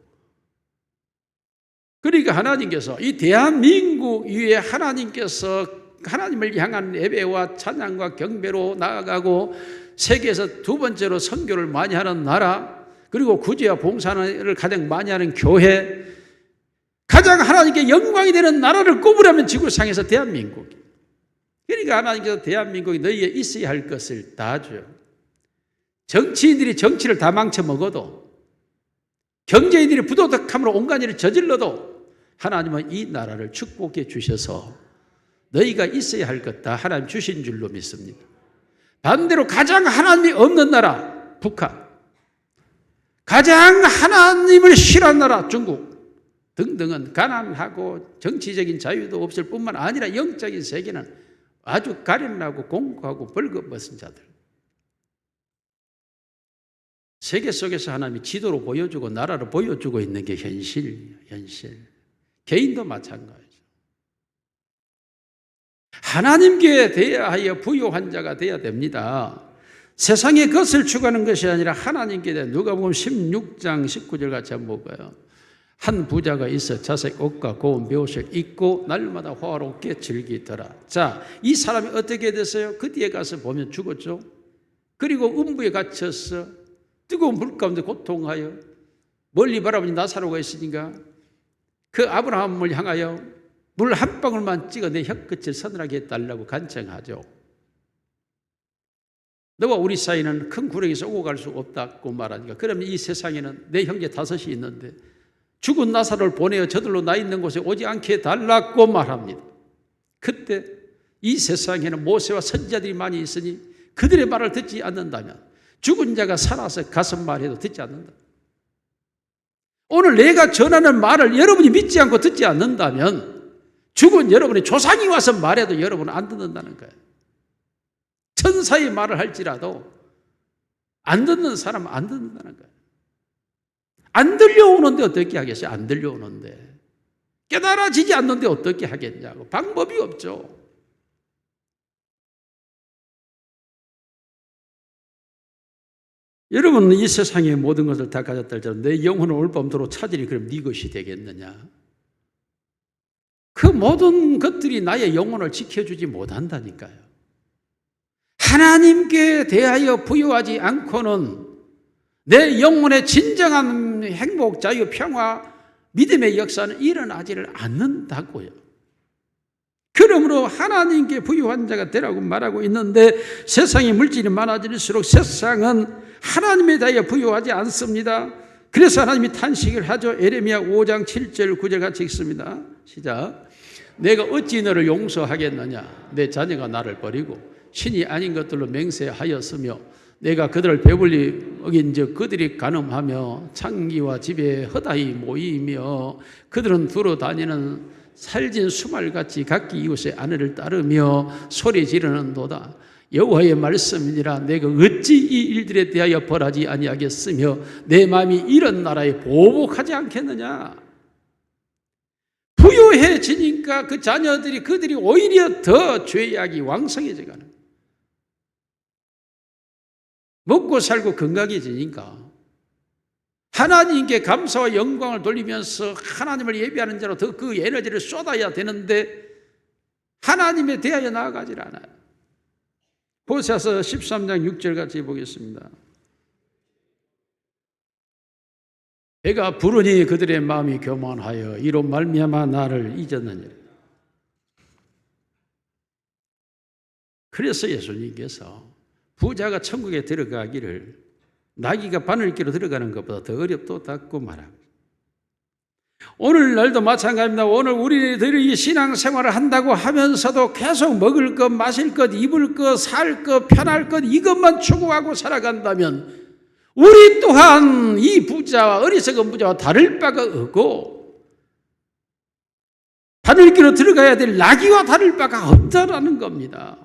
Speaker 1: 그러니까 하나님께서 이 대한민국 위에 하나님께서 하나님을 향한 예배와 찬양과 경배로 나아가고 세계에서 두 번째로 선교를 많이 하는 나라, 그 그리고 구제와 봉사를 가장 많이 하는 교회, 가장 하나님께 영광이 되는 나라를 꼽으라면 지구상에서 대한민국이. 그러니까 하나님께서 대한민국이 너희에 있어야 할 것을 다 줘요. 정치인들이 정치를 다 망쳐먹어도, 경제인들이 부도덕함으로 온갖 일을 저질러도 하나님은 이 나라를 축복해 주셔서 너희가 있어야 할 것 다 하나님 주신 줄로 믿습니다. 반대로 가장 하나님이 없는 나라 북한, 가장 하나님을 싫어하는 나라 중국 등등은 가난하고 정치적인 자유도 없을 뿐만 아니라 영적인 세계는 아주 가련하고 공고하고 벌거벗은 자들. 세계 속에서 하나님이 지도로 보여주고 나라를 보여주고 있는 게 현실이에요. 현실. 개인도 마찬가지죠. 하나님께 대하여 부요한 자가 되어야 됩니다. 세상의 것을 추구하는 것이 아니라 하나님께 대해. 누가복음 16장 19절 같이 한번 볼까요? 한 부자가 있어 자색 옷과 고운 벼옷을 입고 날마다 호화롭게 즐기더라. 자, 이 사람이 어떻게 됐어요? 그 뒤에 가서 보면 죽었죠. 그리고 음부에 갇혀서 뜨거운 불 가운데 고통하여 멀리 바라보니 나사로가 있으니까 그 아브라함을 향하여 물 한 방울만 찍어 내 혀끝을 서늘하게 해달라고 간청하죠. 너와 우리 사이는 큰 구렁에서 오고 갈 수 없다고 말하니까, 그러면 이 세상에는 내 형제 5이 있는데 죽은 나사로를 보내어 저들로 나 있는 곳에 오지 않게 해달라고 말합니다. 그때 이 세상에는 모세와 선지자들이 많이 있으니 그들의 말을 듣지 않는다면, 죽은 자가 살아서 가서 말해도 듣지 않는다. 오늘 내가 전하는 말을 여러분이 믿지 않고 듣지 않는다면 죽은 여러분의 조상이 와서 말해도 여러분은 안 듣는다는 거예요. 천사의 말을 할지라도 안 듣는 사람은 안 듣는다는 거예요. 안 들려오는데 어떻게 하겠어요? 안 들려오는데. 깨달아지지 않는데 어떻게 하겠냐고. 방법이 없죠. 여러분은 이 세상의 모든 것을 다 가졌다 할지라도 내 영혼을 오늘 밤도록 찾으리. 그럼 네 것이 되겠느냐? 그 모든 것들이 나의 영혼을 지켜주지 못한다니까요. 하나님께 대하여 부여하지 않고는 내 영혼의 진정한 행복, 자유, 평화, 믿음의 역사는 일어나지를 않는다고요. 그러므로 하나님께 부유한 자가 되라고 말하고 있는데, 세상의 물질이 많아질수록 세상은 하나님에 대하여 부유하지 않습니다. 그래서 하나님이 탄식을 하죠. 에레미야 5장 7절 9절 같이 읽습니다. 시작. 내가 어찌 너를 용서하겠느냐? 내 자녀가 나를 버리고 신이 아닌 것들로 맹세하였으며 내가 그들을 배불리 어긴즉 그들이 간음하며 창기와 집에 허다히 모이며 그들은 두루 다니는 살진 수말같이 각기 이웃의 아내를 따르며 소리 지르는도다. 여호와의 말씀이니라. 내가 어찌 이 일들에 대하여 벌하지 아니하겠으며 내 마음이 이런 나라에 보복하지 않겠느냐. 부유해지니까 그 자녀들이 그들이 오히려 더 죄악이 왕성해져가는, 먹고 살고 건강해지니까 하나님께 감사와 영광을 돌리면서 하나님을 예배하는 자로 더 그 에너지를 쏟아야 되는데 하나님에 대하여 나아가질 않아요. 호세아서 13장 6절 같이 보겠습니다. 배가 부르니 그들의 마음이 교만하여 이로 말미암아 나를 잊었느니라. 그래서 예수님께서 부자가 천국에 들어가기를 나귀가 바늘기로 들어가는 것보다 더 어렵다고 말합니다. 오늘날도 마찬가지입니다. 오늘 우리들이 신앙생활을 한다고 하면서도 계속 먹을 것, 마실 것, 입을 것, 살 것, 편할 것 이것만 추구하고 살아간다면 우리 또한 이 부자와 어리석은 부자와 다를 바가 없고 바늘기로 들어가야 될 나귀와 다를 바가 없다라는 겁니다.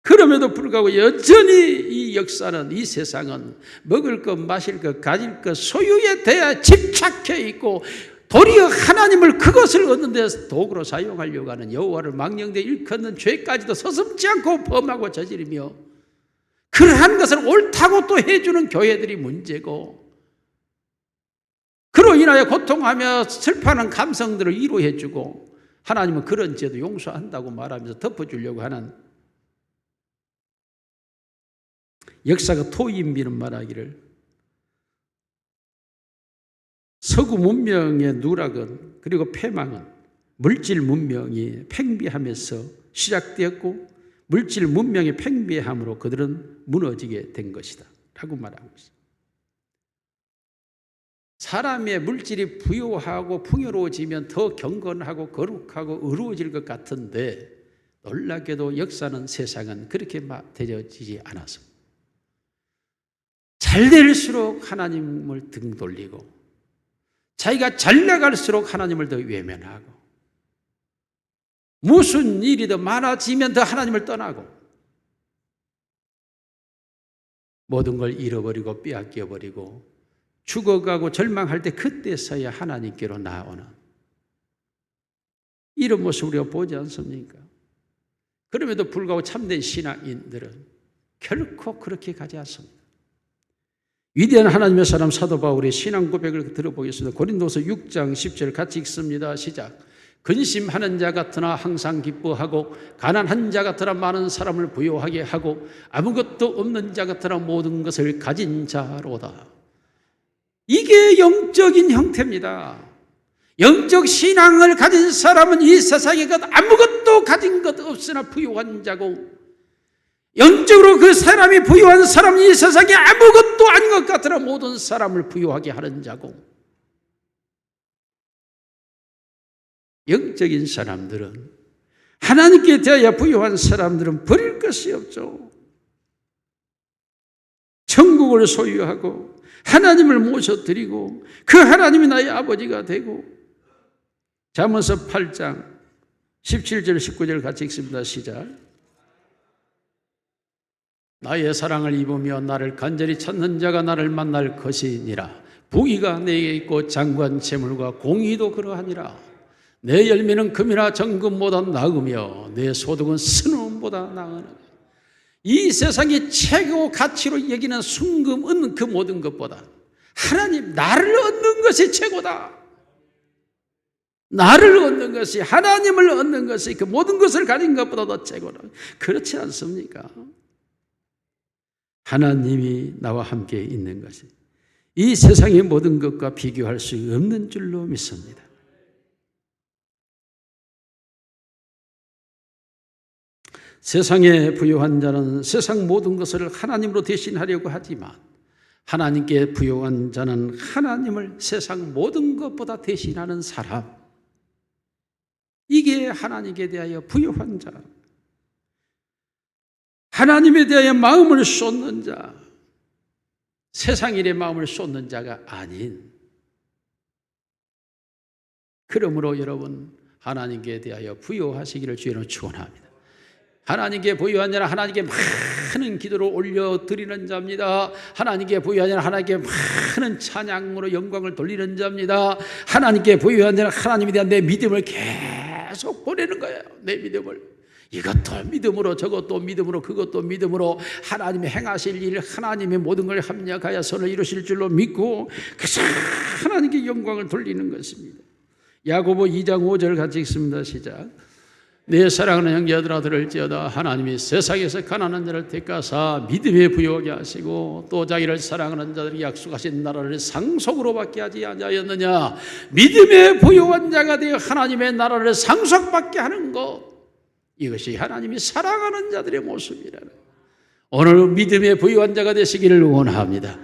Speaker 1: 그럼에도 불구하고 여전히 이 역사는, 이 세상은 먹을 것, 마실 것, 가질 것, 소유에 대해 집착해 있고 도리어 하나님을 그것을 얻는 데 도구로 사용하려고 하는 여호와를 망령되이 일컫는 죄까지도 서슴지 않고 범하고 저지르며 그러한 것을 옳다고 또 해주는 교회들이 문제고, 그로 인하여 고통하며 슬퍼하는 감성들을 위로해주고 하나님은 그런 죄도 용서한다고 말하면서 덮어주려고 하는 역사가 토인비는 말하기를 서구 문명의 누락은 그리고 패망은 물질 문명이 팽비하면서 시작되었고 물질 문명의 팽비함으로 그들은 무너지게 된 것이다 라고 말하고 있습니다. 사람의 물질이 부유하고 풍요로워지면 더 경건하고 거룩하고 의로워질 것 같은데 놀랍게도 역사는 세상은 그렇게 되어지지 않았습니다. 잘 될수록 하나님을 등 돌리고 자기가 잘 나갈수록 하나님을 더 외면하고 무슨 일이 더 많아지면 더 하나님을 떠나고 모든 걸 잃어버리고 빼앗겨버리고 죽어가고 절망할 때 그때서야 하나님께로 나오는 이런 모습을 우리가 보지 않습니까? 그럼에도 불구하고 참된 신앙인들은 결코 그렇게 가지 않습니다. 위대한 하나님의 사람 사도 바울의 신앙 고백을 들어보겠습니다. 고린도서 6장 10절 같이 읽습니다. 시작. 근심하는 자 같으나 항상 기뻐하고 가난한 자 같으나 많은 사람을 부요하게 하고 아무것도 없는 자 같으나 모든 것을 가진 자로다. 이게 영적인 형태입니다. 영적 신앙을 가진 사람은 이 세상에 아무것도 가진 것 없으나 부유한 자고 영적으로 그 사람이 부유한 사람은 이 세상에 아무것도 아닌 것 같으나 모든 사람을 부유하게 하는 자고 영적인 사람들은 하나님께 대하여 부유한 사람들은 버릴 것이 없죠. 천국을 소유하고 하나님을 모셔드리고 그 하나님이 나의 아버지가 되고 잠언서 8장 17절 19절 같이 읽습니다. 시작. 나의 사랑을 입으며 나를 간절히 찾는 자가 나를 만날 것이니라. 부귀가 내게 있고 장관 재물과 공의도 그러하니라. 내 열매는 금이나 정금보다 나으며 내 소득은 순금보다 나으니라. 이 세상의 최고 가치로 여기는 순금은 그 모든 것보다 하나님 나를 얻는 것이 최고다. 나를 얻는 것이 하나님을 얻는 것이 그 모든 것을 가진 것보다 더 최고다. 그렇지 않습니까? 하나님이 나와 함께 있는 것이 이 세상의 모든 것과 비교할 수 없는 줄로 믿습니다. 세상에 부유한 자는 세상 모든 것을 하나님으로 대신하려고 하지만 하나님께 부유한 자는 하나님을 세상 모든 것보다 대신하는 사람, 이게 하나님께 대하여 부유한 자, 하나님에 대하여 마음을 쏟는 자, 세상 일에 마음을 쏟는 자가 아닌, 그러므로 여러분 하나님께 대하여 부유하시기를 주의로 축원합니다. 하나님께 부유한 자는 하나님께 많은 기도를 올려드리는 자입니다. 하나님께 부유한 자는 하나님께 많은 찬양으로 영광을 돌리는 자입니다. 하나님께 부유한 자는 하나님에 대한 내 믿음을 계속 보내는 거예요. 내 믿음을. 이것도 믿음으로 저것도 믿음으로 그것도 믿음으로 하나님이 행하실 일 하나님의 모든 걸 합력하여 선을 이루실 줄로 믿고 그래서 하나님께 영광을 돌리는 것입니다. 야고보 2장 5절 같이 읽습니다. 시작. 내 사랑하는 형제들아 들을지어다. 하나님이 세상에서 가난한 자를 택하사 믿음에 부유하게 하시고 또 자기를 사랑하는 자들이 약속하신 나라를 상속으로 받게 하지 아니하였느냐. 믿음에 부유한 자가 되어 하나님의 나라를 상속받게 하는 것, 이것이 하나님이 사랑하는 자들의 모습이라는, 오늘 믿음에 부유한 자가 되시기를 원합니다.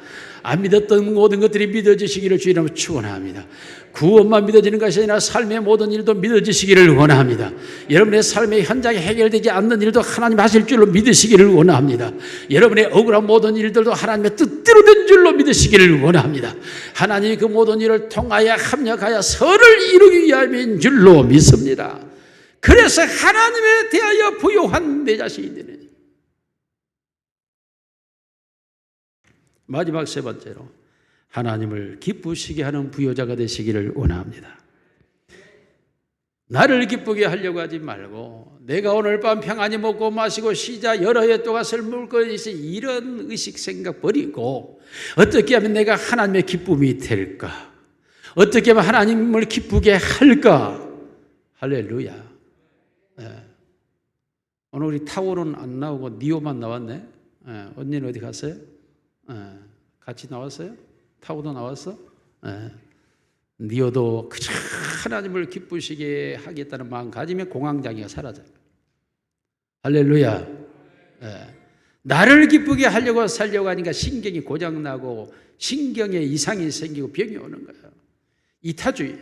Speaker 1: 안 믿었던 모든 것들이 믿어지시기를 주님으로 축원합니다. 구원만 믿어지는 것이 아니라 삶의 모든 일도 믿어지시기를 원합니다. 여러분의 삶의 현장에 해결되지 않는 일도 하나님 하실 줄로 믿으시기를 원합니다. 여러분의 억울한 모든 일들도 하나님의 뜻대로 된 줄로 믿으시기를 원합니다. 하나님이 그 모든 일을 통하여 합력하여 선을 이루기 위함인 줄로 믿습니다. 그래서 하나님에 대하여 부유한 내 자신이 되는, 마지막 세 번째로 하나님을 기쁘시게 하는 부요자가 되시기를 원합니다. 나를 기쁘게 하려고 하지 말고 내가 오늘 밤 평안히 먹고 마시고 쉬자 여러 해 동안 설물 것이 이런 의식 생각 버리고 어떻게 하면 내가 하나님의 기쁨이 될까? 어떻게 하면 하나님을 기쁘게 할까? 할렐루야. 네. 오늘 우리 타월은 안 나오고 니오만 나왔네. 언니는 어디 갔어요? 같이 나왔어요? 타고도 나왔어? 니어도 그저 하나님을 기쁘시게 하겠다는 마음 가지면 공황장애가 사라져요. 할렐루야. 나를 기쁘게 하려고 살려고 하니까 신경이 고장나고 신경에 이상이 생기고 병이 오는 거예요. 이타주의.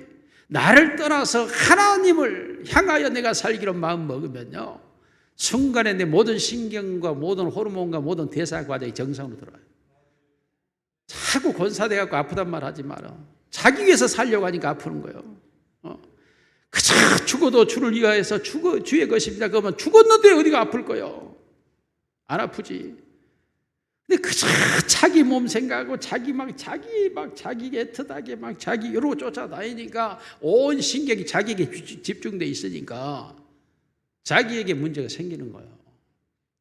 Speaker 1: 나를 떠나서 하나님을 향하여 내가 살기로 마음 먹으면요, 순간에 내 모든 신경과 모든 호르몬과 모든 대사 과정이 정상으로 들어와요. 자꾸 권사돼갖고 아프단 말 하지 마라. 자기 위해서 살려고 하니까 아프는 거예요. 그저 죽어도 주를 위하여서 주의 것입니다. 그러면 죽었는데 어디가 아플 거예요? 안 아프지. 근데 그저 자기 몸 생각하고 자기 애틋하게 자기 이러고 쫓아다니니까 온 신경이 자기에게 집중돼 있으니까 자기에게 문제가 생기는 거예요.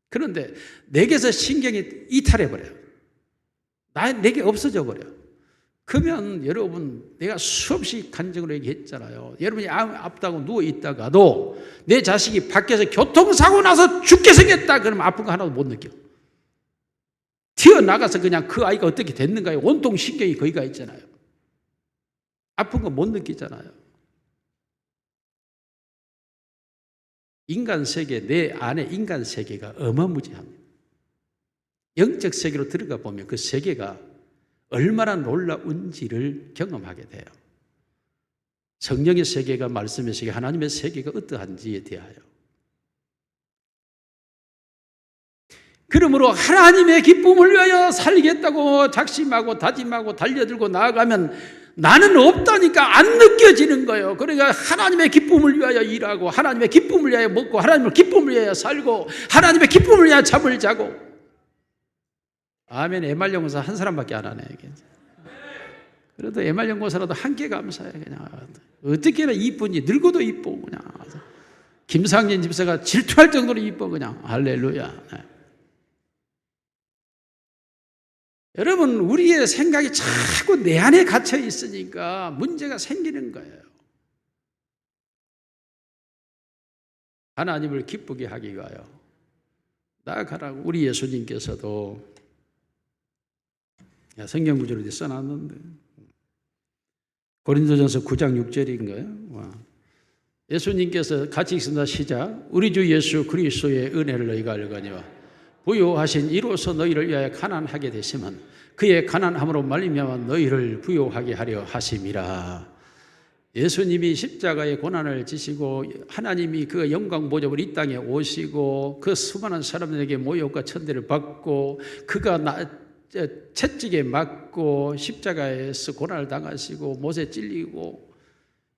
Speaker 1: 그런데 내게서 신경이 이탈해버려요. 내게 없어져 버려요. 그러면 여러분, 내가 수없이 간증으로 얘기했잖아요. 여러분이 아프다고 누워있다가도 내 자식이 밖에서 교통사고 나서 죽게 생겼다 그러면 아픈 거 하나도 못 느껴. 튀어나가서 그냥 그 아이가 어떻게 됐는가요? 온통 신경이 거기 가 있잖아요. 아픈 거 못 느끼잖아요. 인간 세계, 내 안에 인간 세계가 어마무지합니다. 영적 세계로 들어가 보면 그 세계가 얼마나 놀라운지를 경험하게 돼요. 성령의 세계가, 말씀의 세계, 하나님의 세계가 어떠한지에 대하여. 그러므로 하나님의 기쁨을 위하여 살겠다고 작심하고 다짐하고 달려들고 나아가면 나는 없다니까 안 느껴지는 거예요. 그러니까 하나님의 기쁨을 위하여 일하고 하나님의 기쁨을 위하여 먹고 하나님의 기쁨을 위하여 살고 하나님의 기쁨을 위하여 잠을 자고. 아멘. MR연구사 한 사람밖에 안 하네. 그래도 MR연구사라도 한 개 감사해. 그냥 어떻게나 이쁜지, 늙어도 이뻐. 그냥 김상진 집사가 질투할 정도로 이뻐. 그냥 할렐루야. 네. 여러분, 우리의 생각이 자꾸 내 안에 갇혀 있으니까 문제가 생기는 거예요. 하나님을 기쁘게 하기 위하여 나아가라고 우리 예수님께서도 성경 구절을 써놨는데 고린도전서 9장 6절인가요? 예수님께서 같이 읽습니다. 시작. 우리 주 예수 그리스도의 은혜를 너희가 알거니와 부요하신 이로써 너희를 위하여 가난하게 되시면 그의 가난함으로 말미암아 너희를 부요하게 하려 하심이라. 예수님이 십자가의 고난을 지시고 하나님이 그 영광 보좌로 이 땅에 오시고 그 수많은 사람들에게 모욕과 천대를 받고 그가 채찍에 맞고 십자가에서 고난을 당하시고 못에 찔리고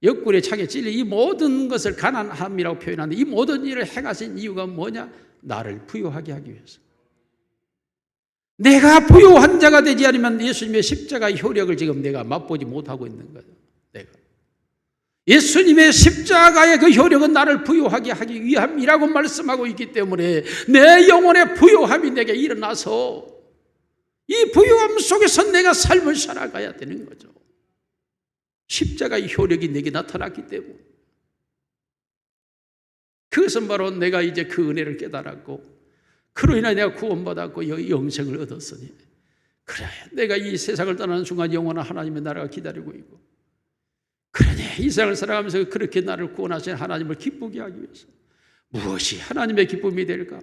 Speaker 1: 옆구리에 창에 찔리 이 모든 것을 가난함이라고 표현하는데 이 모든 일을 행하신 이유가 뭐냐? 나를 부요하게 하기 위해서. 내가 부요한 자가 되지 않으면 예수님의 십자가의 효력을 지금 내가 맛보지 못하고 있는 거예요. 내가. 예수님의 십자가의 그 효력은 나를 부요하게 하기 위함이라고 말씀하고 있기 때문에 내 영혼의 부요함이 내게 일어나서 이 부요함 속에서 내가 삶을 살아가야 되는 거죠. 십자가의 효력이 내게 나타났기 때문에. 그것은 바로 내가 이제 그 은혜를 깨달았고 그로 인하여 내가 구원받았고 영생을 얻었으니 그래 내가 이 세상을 떠나는 순간 영원한 하나님의 나라가 기다리고 있고 그러니 이 세상을 살아가면서 그렇게 나를 구원하신 하나님을 기쁘게 하기 위해서 무엇이 하나님의 기쁨이 될까?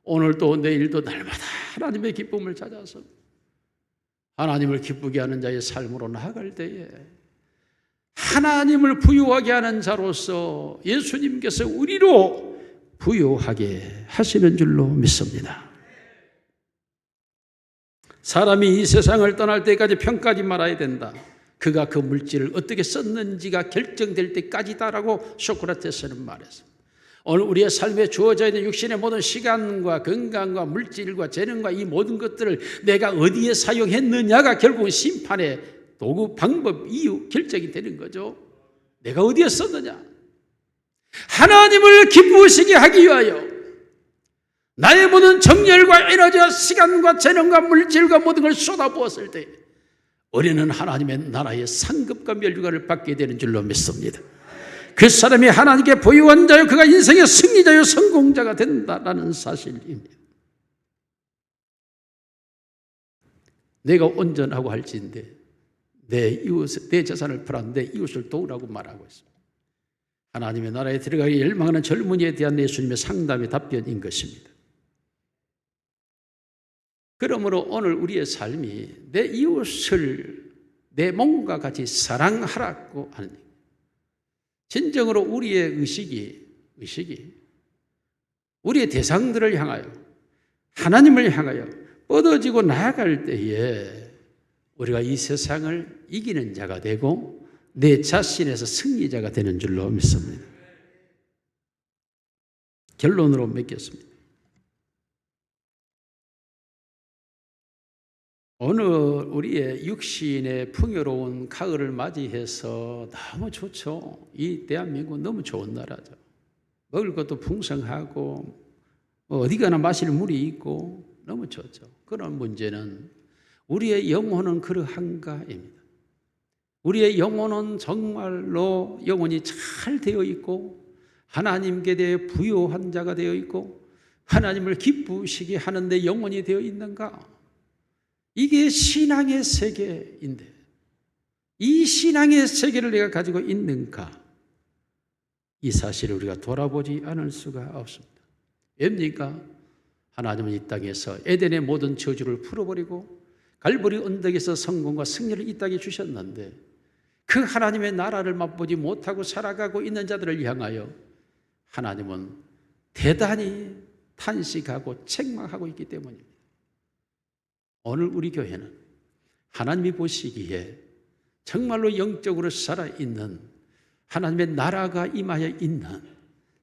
Speaker 1: 오늘도 내일도 날마다 하나님의 기쁨을 찾아서 하나님을 기쁘게 하는 자의 삶으로 나아갈 때에 하나님을 부요하게 하는 자로서 예수님께서 우리로 부요하게 하시는 줄로 믿습니다. 사람이 이 세상을 떠날 때까지 평가하지 말아야 된다. 그가 그 물질을 어떻게 썼는지가 결정될 때까지다라고 소크라테스는 말했습니다. 오늘 우리의 삶에 주어져 있는 육신의 모든 시간과 건강과 물질과 재능과 이 모든 것들을 내가 어디에 사용했느냐가 결국은 심판의 도구, 방법, 이유, 결정이 되는 거죠. 내가 어디에 썼느냐. 하나님을 기쁘시게 하기 위하여 나의 모든 정열과 에너지와 시간과 재능과 물질과 모든 걸 쏟아부었을 때 우리는 하나님의 나라의 상급과 멸류관을 받게 되는 줄로 믿습니다. 그 사람이 하나님께 부유한 자요 그가 인생의 승리자요 성공자가 된다라는 사실입니다. 내가 온전하고 할지인데 내 재산을 팔아 내 이웃을 도우라고 말하고 있습니다. 하나님의 나라에 들어가기 열망하는 젊은이에 대한 예수님의 상담의 답변인 것입니다. 그러므로 오늘 우리의 삶이 내 이웃을 내 몸과 같이 사랑하라고 하는 얘기예요. 진정으로 우리의 의식이 우리의 대상들을 향하여 하나님을 향하여 뻗어지고 나아갈 때에 우리가 이 세상을 이기는 자가 되고 내 자신에서 승리자가 되는 줄로 믿습니다. 결론으로 맺겠습니다. 오늘 우리의 육신의 풍요로운 가을을 맞이해서 너무 좋죠. 이 대한민국 너무 좋은 나라죠. 먹을 것도 풍성하고 어디 가나 마실 물이 있고 너무 좋죠. 그런 문제는 우리의 영혼은 그러한가입니다. 우리의 영혼은 정말로 영혼이 잘 되어 있고 하나님께 대해 부요한 자가 되어 있고 하나님을 기쁘시게 하는데 영혼이 되어 있는가? 이게 신앙의 세계인데 이 신앙의 세계를 내가 가지고 있는가? 이 사실을 우리가 돌아보지 않을 수가 없습니다. 왜입니까? 하나님은 이 땅에서 에덴의 모든 저주를 풀어버리고 갈보리 언덕에서 성공과 승리를 이 땅에 주셨는데 그 하나님의 나라를 맛보지 못하고 살아가고 있는 자들을 향하여 하나님은 대단히 탄식하고 책망하고 있기 때문입니다. 오늘 우리 교회는 하나님이 보시기에 정말로 영적으로 살아있는 하나님의 나라가 임하여 있는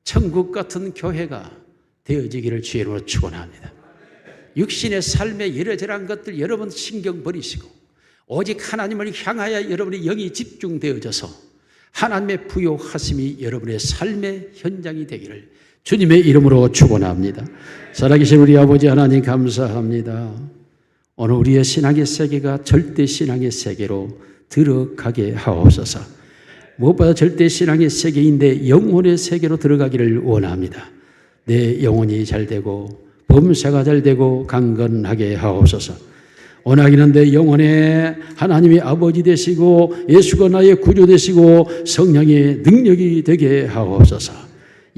Speaker 1: 천국 같은 교회가 되어지기를 주의 이름으로 축원합니다. 육신의 삶에 이러저러한 것들 여러분 신경 버리시고 오직 하나님을 향하여 여러분의 영이 집중되어져서 하나님의 부요하심이 여러분의 삶의 현장이 되기를 주님의 이름으로 축원합니다. 살아계신 우리 아버지 하나님 감사합니다. 오늘 우리의 신앙의 세계가 절대 신앙의 세계로 들어가게 하옵소서. 무엇보다 절대 신앙의 세계인데 영혼의 세계로 들어가기를 원합니다. 내 영혼이 잘 되고 범사가 잘 되고 강건하게 하옵소서. 원하기는 내 영혼에 하나님이 아버지 되시고 예수가 나의 구주 되시고 성령의 능력이 되게 하옵소서.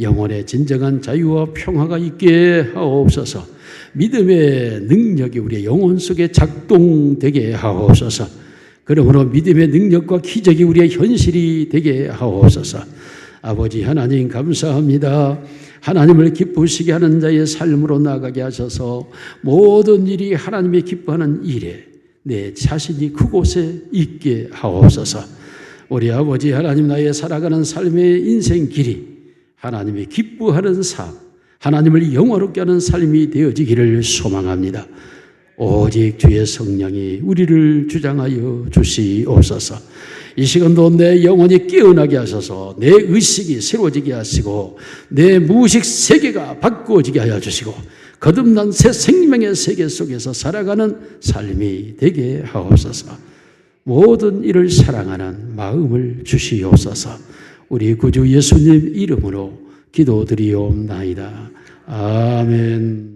Speaker 1: 영혼의 진정한 자유와 평화가 있게 하옵소서. 믿음의 능력이 우리의 영혼 속에 작동되게 하옵소서. 그러므로 믿음의 능력과 기적이 우리의 현실이 되게 하옵소서. 아버지 하나님 감사합니다. 하나님을 기쁘시게 하는 자의 삶으로 나아가게 하셔서 모든 일이 하나님이 기뻐하는 일에 내 자신이 그곳에 있게 하옵소서. 우리 아버지 하나님 나의 살아가는 삶의 인생 길이 하나님이 기뻐하는 삶, 하나님을 영화롭게 하는 삶이 되어지기를 소망합니다. 오직 주의 성령이 우리를 주장하여 주시옵소서. 이 시간도 내 영혼이 깨어나게 하셔서 내 의식이 새로워지게 하시고 내 무의식 세계가 바꾸어지게 하여 주시고 거듭난 새 생명의 세계 속에서 살아가는 삶이 되게 하옵소서. 모든 일을 사랑하는 마음을 주시옵소서. 우리 구주 예수님 이름으로 기도드리옵나이다. 아멘.